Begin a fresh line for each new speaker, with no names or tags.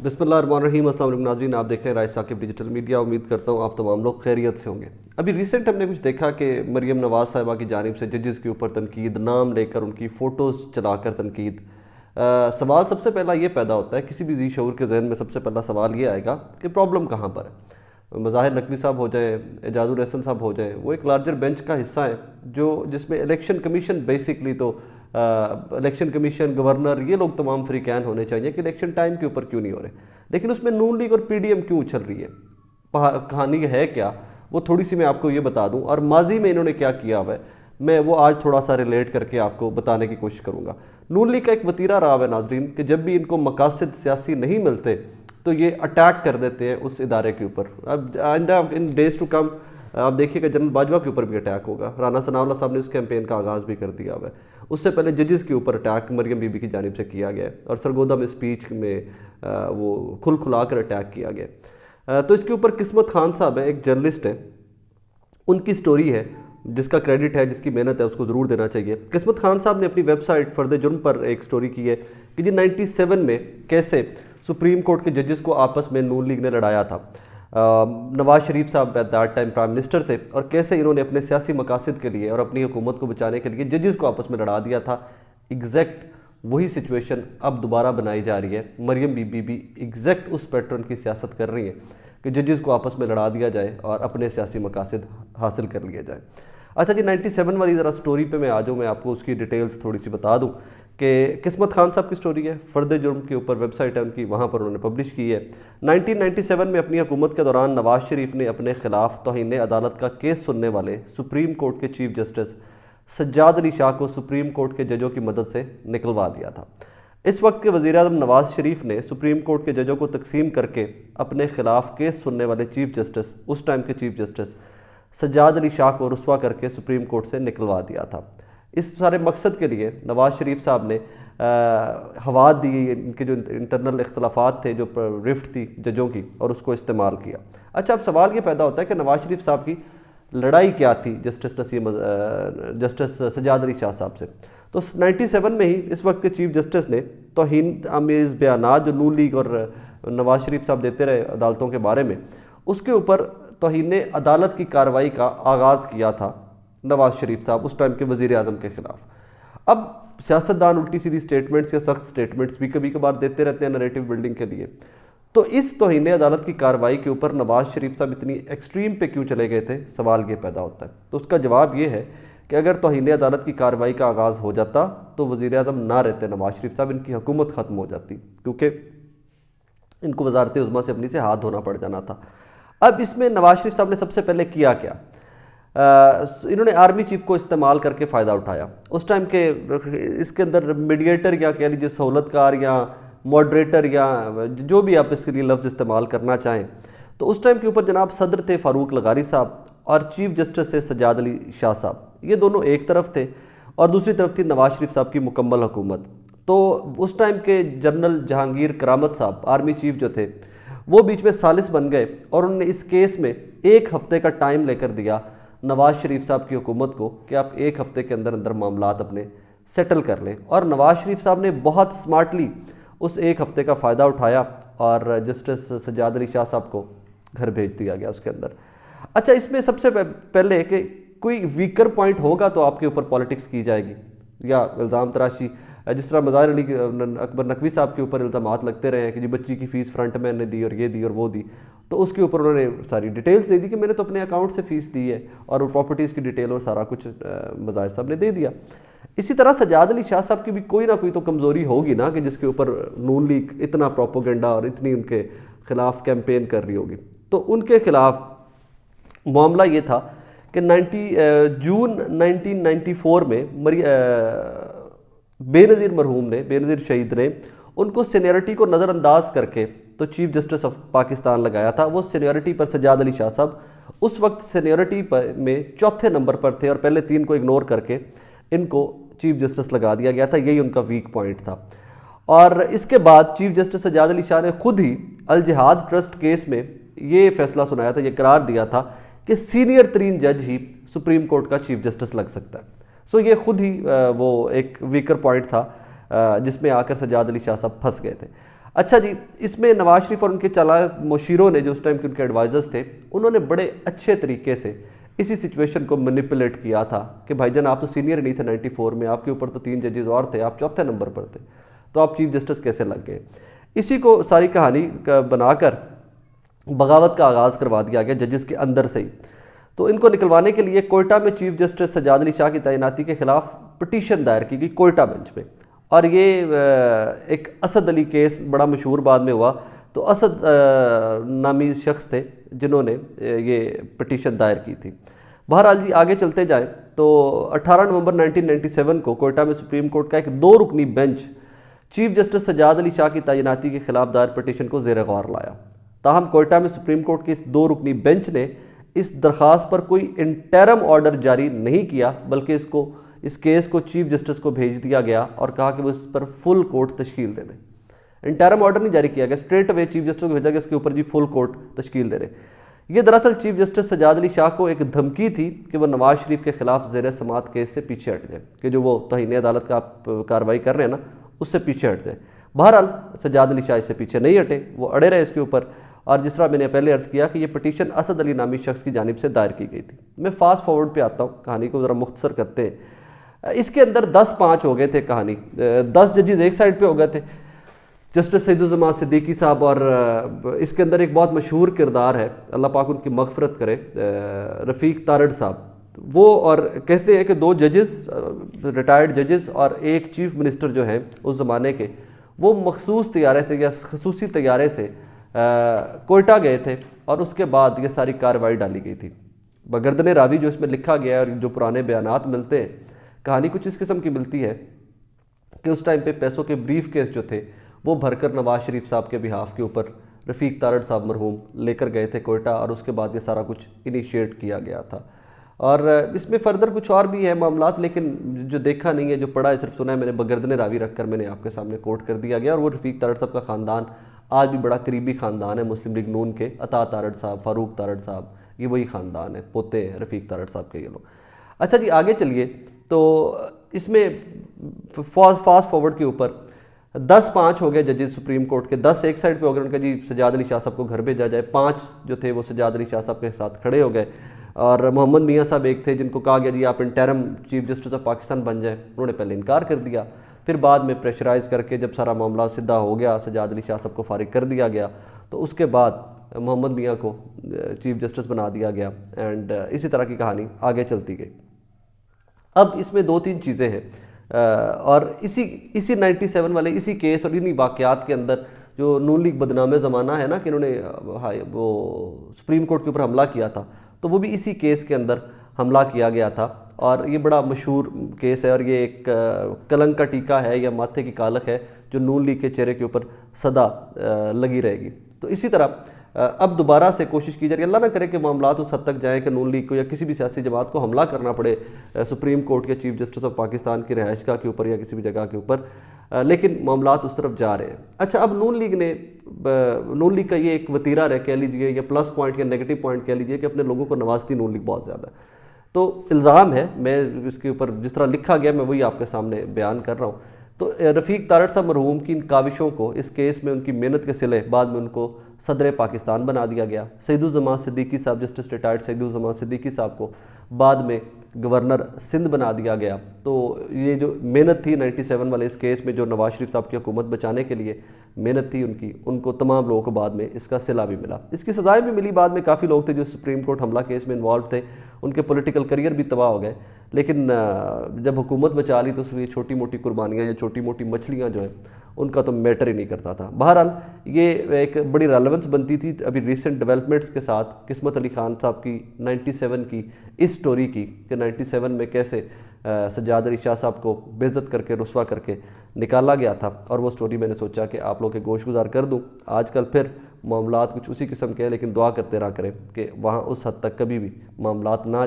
बिस्मिल्लाहिर्रहमानिर्रहीम। अस्सलाम वालेकुम नाज़रीन, आप देख रहे हैं राइस साकिब डिजिटल मीडिया। उम्मीद करता हूँ आप तमाम लोग खैरियत से होंगे। अभी रिसेंट हमने कुछ देखा कि मरियम नवाज़ साहिबा की जानिब से जजेस के ऊपर तनकीद, नाम लेकर उनकी फ़ोटोज़ चलाकर तनकीद। सवाल सबसे पहला ये पैदा होता है, किसी भी ज़ी शऊर के जहन में सबसे पहला सवाल ये आएगा कि प्रॉब्लम कहाँ पर है। मज़ाहिर नकवी साहब हो जाएँ, एजाजुल एहसन साहब हो जाएँ, वो एक लार्जर बेंच का हिस्सा है जिसमें इलेक्शन कमीशन बेसिकली तो इलेक्शन कमीशन, गवर्नर, ये लोग तमाम फ्रीकैन होने चाहिए कि इलेक्शन टाइम के ऊपर क्यों नहीं हो रहे। लेकिन उसमें नून लीग और पीडीएम क्यों उछल रही है, कहानी है क्या, वो थोड़ी सी मैं आपको ये बता दूं। और माजी में इन्होंने क्या किया हुआ है, मैं वो आज थोड़ा सा रिलेट करके आपको बताने की कोशिश करूंगा। नून लीग का एक वतीरा रहा है नाजरीन कि जब भी इनको मकासद सियासी नहीं मिलते तो ये अटैक कर देते हैं उस इदारे के ऊपर। अब आइंदा इन डेज टू कम आप देखिएगा जनरल बाजवा के ऊपर भी अटैक होगा। राना सनाउल्लाह साहब ने उस कैंपेन का आगाज़ भी कर दिया हुआ है। उससे पहले जजेस के ऊपर अटैक मरियम बीबी की जानिब से किया गया और सरगोदा में स्पीच में वो खुला कर अटैक किया गया। तो इसके ऊपर किस्मत खान साहब हैं, एक जर्नलिस्ट हैं, उनकी स्टोरी है जिसका क्रेडिट है, जिसकी मेहनत है, उसको ज़रूर देना चाहिए। किस्मत खान साहब ने अपनी वेबसाइट फर्द जुर्म पर एक स्टोरी की है कि जी 97 में कैसे सुप्रीम कोर्ट के जजेस को आपस में नून लीग ने लड़ाया था। नवाज शरीफ साहब at that time prime minister थे और कैसे इन्होंने अपने सियासी मकासद के लिए और अपनी हुकूमत को बचाने के लिए जजेस को आपस में लड़ा दिया था। एग्जैक्ट वही सिचुएशन अब दोबारा बनाई जा रही है। मरियम बीबी भी एग्जैक्ट उस पैटर्न की सियासत कर रही है कि जजेस को आपस में लड़ा दिया जाए और अपने सियासी मकासद हासिल कर लिए जाए। अच्छा जी, 97 वाली ज़रा स्टोरी पे मैं आ जाऊँ, मैं आपको उसकी डिटेल्स थोड़ी सी बता दूँ कि किस्मत खान साहब की स्टोरी है, फ़र्द जुर्म के ऊपर वेबसाइट है उनकी, वहाँ पर उन्होंने पब्लिश की है। 1997 में अपनी हुकूमत के दौरान नवाज शरीफ ने अपने खिलाफ तौहीन अदालत का केस सुनने वाले सुप्रीम कोर्ट के चीफ जस्टिस सज्जाद अली शाह को सुप्रीम कोर्ट के जजों की मदद से निकलवा दिया था। इस वक्त के वज़ीर-ए-आज़म नवाज शरीफ ने सुप्रीम कोर्ट के जजों को तकसीम करके अपने खिलाफ केस सुनने वाले चीफ जस्टिस, उस टाइम के चीफ जस्टिस सज्जाद अली शाह को रुस्वा करके सुप्रीम कोर्ट से निकलवा दिया था। इस सारे मकसद के लिए नवाज शरीफ साहब ने हवा दी, इनके जो इंटरनल इख्तलाफात थे, जो रिफ्ट थी जजों की, और उसको इस्तेमाल किया। अच्छा, अब सवाल ये पैदा होता है कि नवाज शरीफ साहब की लड़ाई क्या थी जस्टिस सज्जाद अली शाह साहब से। तो 97 में ही इस वक्त के चीफ जस्टिस ने तौहीन आमेज़ बयानात जो नून लीग और नवाज शरीफ साहब देते रहे अदालतों के बारे में, उसके ऊपर तौहीन अदालत की कार्रवाई का आगाज़ किया था नवाज शरीफ साहब, उस टाइम के वज़ीर आज़म के ख़िलाफ़। अब सियासतदान उल्टी सीधी स्टेटमेंट्स या सख्त स्टेटमेंट्स भी कभी कभार देते रहते हैं नैरेटिव बिल्डिंग के लिए। तो इस तौहीन अदालत की कार्रवाई के ऊपर नवाज शरीफ साहब इतनी एक्सट्रीम पे क्यों चले गए थे, सवाल ये पैदा होता है। तो उसका जवाब ये है कि अगर तौहीन अदालत की कार्रवाई का आगाज़ हो जाता तो वज़ीर आज़म ना रहते नवाज शरीफ साहब, इनकी हुकूमत ख़त्म हो जाती, क्योंकि इनको वज़ारत उज़्मा से अपनी से हाथ धोना पड़ जाना था। अब इसमें नवाज शरीफ साहब ने सबसे पहले किया क्या, इन्होंने आर्मी चीफ को इस्तेमाल करके फ़ायदा उठाया। उस टाइम के इसके अंदर मीडिएटर या कह लीजिए सहूलतकार या मॉडरेटर या जो भी आप इसके लिए लफ्ज़ इस्तेमाल करना चाहें, तो उस टाइम के ऊपर जनाब सदर थे फ़ारूक लगारी साहब और चीफ जस्टिस से सज्जाद अली शाह साहब। ये दोनों एक तरफ थे और दूसरी तरफ थी नवाज शरीफ साहब की मुकम्मल हुकूमत। तो उस टाइम के जनरल जहांगीर करामत साहब, आर्मी चीफ जो थे, वो बीच में सालिस बन गए और उन्होंने इस केस में 1 हफ़्ते का टाइम लेकर दिया नवाज शरीफ साहब की हुकूमत को कि आप 1 हफ़्ते के अंदर अंदर मामलात अपने सेटल कर लें। और नवाज शरीफ साहब ने बहुत स्मार्टली उस 1 हफ़्ते का फ़ायदा उठाया और जस्टिस सज्जाद अली शाह साहब को घर भेज दिया गया उसके अंदर। अच्छा, इसमें सबसे पहले कि कोई वीकर पॉइंट होगा तो आपके ऊपर पॉलिटिक्स की जाएगी या इल्ज़ाम तराशी, जिस तरह मज़ाहिर अली अकबर नकवी साहब के ऊपर इल्ज़ामात लगते रहे हैं कि जी बच्ची की फ़ीस फ्रंट मैन ने दी और ये दी और वो दी, तो उसके ऊपर उन्होंने सारी डिटेल्स दे दी कि मैंने तो अपने अकाउंट से फ़ीस दी है और प्रॉपर्टीज़ की डिटेल और सारा कुछ मज़ाहिर साहब ने दे दिया। इसी तरह सज्जाद अली शाह साहब की भी कोई ना कोई तो कमज़ोरी होगी ना कि जिसके ऊपर नून लीग इतना प्रोपोगेंडा और इतनी उनके ख़िलाफ़ कैंपेन कर रही होगी। तो उनके ख़िलाफ़ मामला ये था कि जून 1994 में बेनज़ीर मरहूम ने, बेनज़ीर शहीद ने उनको सीनियरिटी को नज़रअंदाज करके तो चीफ जस्टिस ऑफ पाकिस्तान लगाया था। वो सीनियरिटी पर सज्जाद अली शाह साहब उस वक्त सीनियरिटी पर में 4थे नंबर पर थे और पहले 3 को इग्नोर करके इनको चीफ जस्टिस लगा दिया गया था। यही उनका वीक पॉइंट था। और इसके बाद चीफ जस्टिस सज्जाद अली शाह ने खुद ही अल जिहाद ट्रस्ट केस में ये फैसला सुनाया था, ये करार दिया था कि सीनियर तरीन जज ही सुप्रीम कोर्ट का चीफ जस्टिस लग सकता है। सो ये खुद ही वो एक वीकर पॉइंट था जिसमें आकर सज्जाद अली शाह साहब फंस गए थे। اچھا جی، اس میں نواز شریف اور ان کے چالاک مشیروں نے جو اس ٹائم کے ان کے ایڈوائزرز تھے، انہوں نے بڑے اچھے طریقے سے اسی سچویشن کو مینیپولیٹ کیا تھا کہ بھائی جان آپ تو سینئر نہیں تھے 94 میں، آپ کے اوپر تو 3 ججز اور تھے، آپ چوتھے نمبر پر تھے، تو آپ چیف جسٹس کیسے لگ گئے؟ اسی کو ساری کہانی بنا کر بغاوت کا آغاز کروا دیا گیا ججز کے اندر سے ہی۔ تو ان کو نکلوانے کے لیے کوئٹہ میں چیف جسٹس سجاد علی شاہ کی تعیناتی کے خلاف پٹیشن دائر کی گئی کوئٹہ بینچ پہ، اور یہ ایک اسد علی کیس بڑا مشہور بعد میں ہوا۔ تو اسد نامی شخص تھے جنہوں نے یہ پٹیشن دائر کی تھی۔ بہرحال جی آگے چلتے جائیں تو 18 نومبر 1997 کو کوئٹہ میں سپریم کورٹ کا ایک 2 رکنی bench chief justice Sajjad Ali Shah کی تعیناتی کے خلاف دائر پٹیشن کو زیر غور لایا۔ تاہم کوئٹہ میں سپریم کورٹ کی اس 2 رکنی بینچ نے اس درخواست پر کوئی انٹرم آرڈر جاری نہیں کیا، بلکہ اس کیس کو چیف جسٹس کو بھیج دیا گیا اور کہا کہ وہ اس پر فل کورٹ تشکیل دے دیں۔ انٹرم آرڈر نہیں جاری کیا گیا، اسٹریٹ اوے چیف جسٹس کو بھیجا گیا اس کے اوپر جی فل کورٹ تشکیل دے رہے۔ یہ دراصل چیف جسٹس سجاد علی شاہ کو ایک دھمکی تھی کہ وہ نواز شریف کے خلاف زیر سماعت کیس سے پیچھے ہٹ جائے، کہ جو وہ توہین عدالت کا آپ کارروائی کر رہے ہیں نا، اس سے پیچھے ہٹ جائے۔ بہرحال سجاد علی شاہ اس سے پیچھے نہیں ہٹے، وہ اڑے رہے اس کے اوپر، اور جس طرح میں نے پہلے عرض کیا کہ یہ پٹیشن اسد علی نامی شخص کی جانب سے دائر کی گئی تھی۔ میں فاسٹ فارورڈ پہ آتا ہوں، کہانی کو ذرا مختصر کرتے ہیں۔ اس کے اندر 10-5 ہو گئے تھے، کہانی 10 ججز ایک سائڈ پہ ہو گئے تھے، جسٹس سعید الزمان صدیقی صاحب، اور اس کے اندر ایک بہت مشہور کردار ہے، اللہ پاک ان کی مغفرت کرے، رفیق تارڑ صاحب، وہ اور کہتے ہیں کہ 2 ججز ریٹائرڈ ججز اور ایک چیف منسٹر جو ہیں اس زمانے کے، وہ مخصوص طیارے سے یا خصوصی طیارے سے کوئٹہ گئے تھے، اور اس کے بعد یہ ساری کارروائی ڈالی گئی تھی۔ بگردن راوی جو اس میں لکھا گیا ہے اور جو پرانے بیانات ملتے ہیں، کہانی کچھ اس قسم کی ملتی ہے کہ اس ٹائم پہ پیسوں کے بریف کیس جو تھے وہ بھر کر نواز شریف صاحب کے بہاف کے اوپر رفیق تارڑ صاحب مرحوم لے کر گئے تھے کوئٹہ، اور اس کے بعد یہ سارا کچھ انیشیٹ کیا گیا تھا۔ اور اس میں فردر کچھ اور بھی ہیں معاملات، لیکن جو دیکھا نہیں ہے، جو پڑھا ہے صرف سنا ہے میں نے، بگردن راوی رکھ کر میں نے آپ کے سامنے کوٹ کر دیا گیا۔ اور وہ رفیق تارڑ صاحب کا خاندان آج بھی بڑا قریبی خاندان ہے مسلم لیگ نون کے، عطا تارڑ صاحب، فاروق تارڑ صاحب، یہ وہی خاندان ہے، پوتے ہیں رفیق تارڑ صاحب کے یہ لوگ۔ اچھا جی آگے چلیے، تو اس میں فاسٹ فارورڈ کے اوپر 10-5 ہو گئے ججز سپریم کورٹ کے، 10 ایک سائڈ پہ ہو گئے، ان کا جی سجاد علی شاہ صاحب کو گھر بھیجا جائے، 5 جو تھے وہ سجاد علی شاہ صاحب کے ساتھ کھڑے ہو گئے، اور محمد میاں صاحب ایک تھے جن کو کہا گیا جی آپ interim chief justice of Pakistan بن جائیں، انہوں نے پہلے انکار کر دیا، پھر بعد میں پریشرائز کر کے جب سارا معاملہ سدھا ہو گیا، سجاد علی شاہ صاحب کو فارغ کر دیا گیا، تو اس کے بعد محمد میاں کو چیف جسٹس بنا دیا گیا، اینڈ اسی طرح کی کہانی آگے چلتی گئی۔ اب اس میں 2-3 چیزیں ہیں، اور اسی 97 والے اسی کیس اور انہی واقعات کے اندر جو نون لیگ بدنام زمانہ ہے نا، کہ انہوں نے وہ سپریم کورٹ کے اوپر حملہ کیا تھا، تو وہ بھی اسی کیس کے اندر حملہ کیا گیا تھا، اور یہ بڑا مشہور کیس ہے، اور یہ ایک کلنک کا ٹیکہ ہے یا ماتھے کی کالک ہے جو نون لیگ کے چہرے کے اوپر سدا لگی رہے گی۔ تو اسی طرح اب دوبارہ سے کوشش کی جا رہی ہے، اللہ نہ کرے کہ معاملات اس حد تک جائیں کہ نون لیگ کو یا کسی بھی سیاسی جماعت کو حملہ کرنا پڑے سپریم کورٹ کے چیف جسٹس آف پاکستان کی رہائش گاہ کے اوپر یا کسی بھی جگہ کے اوپر، لیکن معاملات اس طرف جا رہے ہیں۔ اچھا اب نون لیگ کا یہ ایک وتیرہ کہہ لیجیے یا پلس پوائنٹ یا نیگیٹو پوائنٹ کہہ لیجیے کہ اپنے لوگوں کو نوازتی نون لیگ بہت زیادہ ہے۔ تو الزام ہے، میں اس کے اوپر جس طرح لکھا گیا میں وہی آپ کے سامنے بیان کر رہا ہوں۔ تو رفیق تارڑ صاحب مرحوم کی ان کاوشوں کو، اس کیس میں ان کی محنت کے صلے بعد میں ان کو صدر پاکستان بنا دیا گیا۔ سعید الزمان صدیقی صاحب، جسٹس ریٹائرڈ سعید الزمان صدیقی صاحب کو بعد میں گورنر سندھ بنا دیا گیا۔ تو یہ جو محنت تھی 97 والے اس کیس میں، جو نواز شریف صاحب کی حکومت بچانے کے لیے محنت تھی ان کو تمام لوگوں کو بعد میں اس کا صلہ بھی ملا، اس کی سزائیں بھی ملی۔ بعد میں کافی لوگ تھے جو سپریم کورٹ حملہ کیس میں انوالو تھے، ان کے پولیٹیکل کریئر بھی تباہ ہو گئے، لیکن جب حکومت بچا لی تو اس لیے چھوٹی موٹی قربانیاں یا چھوٹی موٹی مچھلیاں جو ہیں ان کا تو میٹر ہی نہیں کرتا تھا۔ بہرحال یہ ایک بڑی ریلیونس بنتی تھی ابھی ریسنٹ ڈیولپمنٹس کے ساتھ، قسمت علی خان صاحب کی 97 کی اس سٹوری کی، کہ 97 میں کیسے سجاد علی شاہ صاحب کو بے عزت کر کے رسوا کر کے نکالا گیا تھا، اور وہ سٹوری میں نے سوچا کہ آپ لوگ کے گوش گزار کر دوں۔ آج کل پھر معاملات کچھ اسی قسم کے ہیں، لیکن دعا کرتے رہا کریں کہ وہاں اس حد تک کبھی بھی معاملات نہ